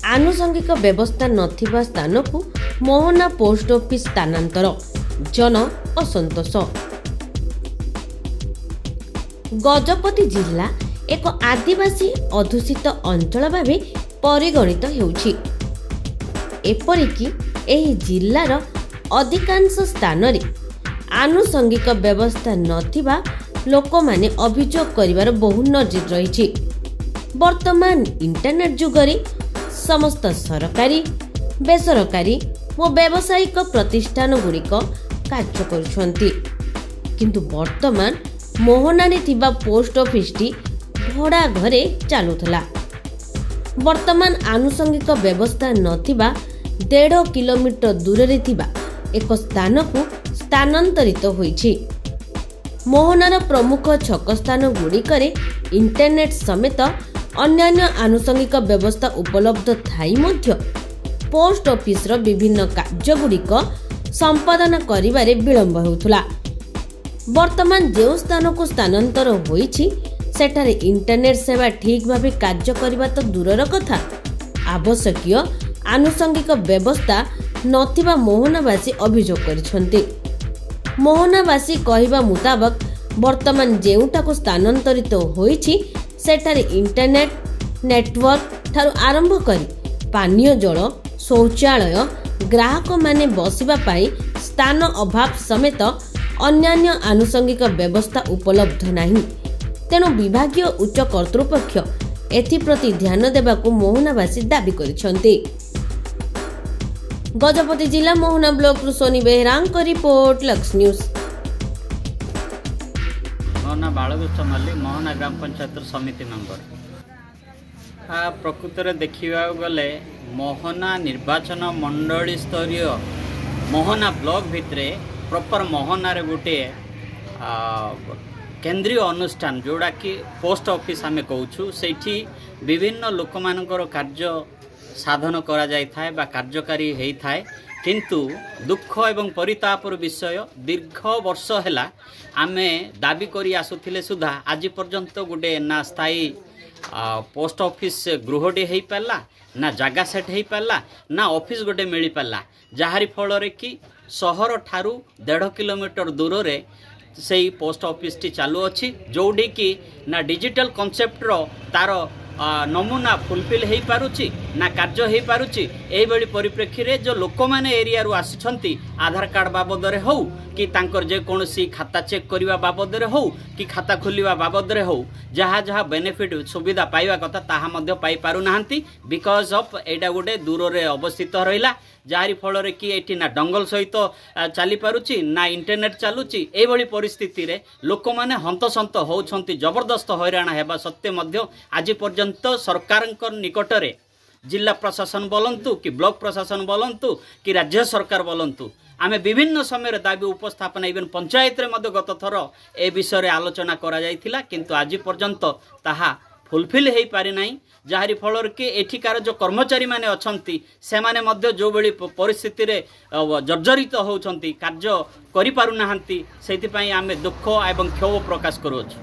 आनुषंगिक व्यवस्था नथिबा स्थान को मोहना पोस्ट ऑफिस स्थानांतर जन असंतोष। गजपति जिला एक आदिवासी अधुषित अंचल भावे परिगणित हेउछि। एपरिकी एही जिल्लार अधिकांश स्थान रे आनुषंगिक व्यवस्था नथिबा लोक माने अभियोग करिवार बहु नजिर रही। वर्तमान इंटरनेट जुगरे समस्त सरकारी बेसरकारी और व्यावसायिक प्रतिष्ठान गुड़िक कार्य करुछंती, किंतु वर्तमान मोहनारे थिबा पोस्ट ऑफिस टी भड़ा घरे चालुथला। वर्तमान आनुषंगिक व्यवस्था नथिबा 1.5 किलोमीटर दूर रे थिबा एक स्थान को स्थानांतरित होईछि। मोहनार प्रमुख छक स्थान गुड़िकरे इंटरनेट समेत अन्यान्य आनुषंगिक व्यवस्था उपलब्ध थाई मध्य पोस्ट ऑफिस रो विभिन्न कार्य गुड़िक संपादन करिवारे विलंब हेउथुला। वर्तमान जो स्थान को स्थानांतर होईछि सेठारे इंटरनेट सेवा ठीक भावे कार्य करिबा तो दूरर कथा, आवश्यकीय आनुषंगिक व्यवस्था नथिबा मोहनावासी अभियोग करिसंती। मोहनावासी कहिबा मुताबक वर्तमान जेउटा को स्थानांतरित होईछि सेठारे इंटरनेट नेटवर्क ठारू आरंभ करी पानीय जल शौचालय ग्राहक माने बसिबा पाई स्थान अभाव समेत अन्यान्य आनुषंगिक व्यवस्था उपलब्ध नाही। तेणु विभागीय उच्च कर्तृपक्ष एथिप्रति ध्यान देबाकू मोहनावासी दाबी करिसंती। गजपति जिला मोहना ब्लॉक सोनी बेहरांग को रिपोर्ट लक्स न्यूज। मोहना बालगुच्छ मल्ली मोहना ग्राम पंचायत समिति मेंबर। प्रकृत में देखा गले मोहना निर्वाचन मंडली स्तरीय मोहना ब्लॉक भितर प्रॉपर मोहना रे गोटे केंद्रीय अनुष्ठान जोड़ा कि पोस्ट ऑफिस आम कहूँ से विभिन्न लोक मानकर कार्य साधन करा जाय थाए बा कार्यकारी हेई थाए, किंतु दुख एवं परितापर विषय दीर्घ वर्ष हैला आमे दाबी करी आसुथिले सुधा आज पर्यंत गोटे ना स्थायी पोस्ट ऑफिस गृहटे हो पारा ना जगह सेट हो पारा ना ऑफिस गोटे मिल पारा, जहारी फल रे कि सहर ठारू 1.5 किलोमीटर दूर रे से पोस्ट ऑफिस टी चालू अच्छी, जोड़ी कि ना डिजिटल कॉन्सेप्ट रो तार नमूना फुलफिल हो पारुची ना कार्य हो पारुची। एही परिप्रेक्षी रे जो लोक माने एरिया रु आसिछंती आधार कार्ड बाबद रे हो कि तांकर जे कोनोसी खाता चेक करबा बाबद रे हो कि खाता खोलिबा बाबद रे हो जहाँ जहाँ बेनिफिट सुविधा पाइबा कथा ताहा मध्य पाई पारु नाहंती, बिकॉज ऑफ एटा गोटे दूर रे अवस्थित रहिला, जहारी फल रे कि एठी ना डंगल सहित चली पारुची ना इंटरनेट चालुची। एभली परिस्थिति रे लोक माने हंतसंत होउछंती, जबरदस्त हैराण हेबा सत्य मध्य आज पर्यंत सरकार निकट रे जिला प्रशासन बोलंतु कि ब्लॉक प्रशासन बोलंतु कि राज्य सरकार बोलंतु आमे विभिन्न समय दाबी उपस्थापन इवन पंचायत रे मध्य गत थर ए विषय रे आलोचना करा जायथिला, किंतु आज पर्यंत ताहा फुलफिल हो पारि नाही, जहारी फल के एठिकार जो कर्मचारी माने अछंती से माने मध्य जो बेली परिस्थिति रे जर्जरित होउछंती कार्य करि पारु नाहंती, सेति पई आमे दुख एवं क्षोभ प्रकाश करूछु।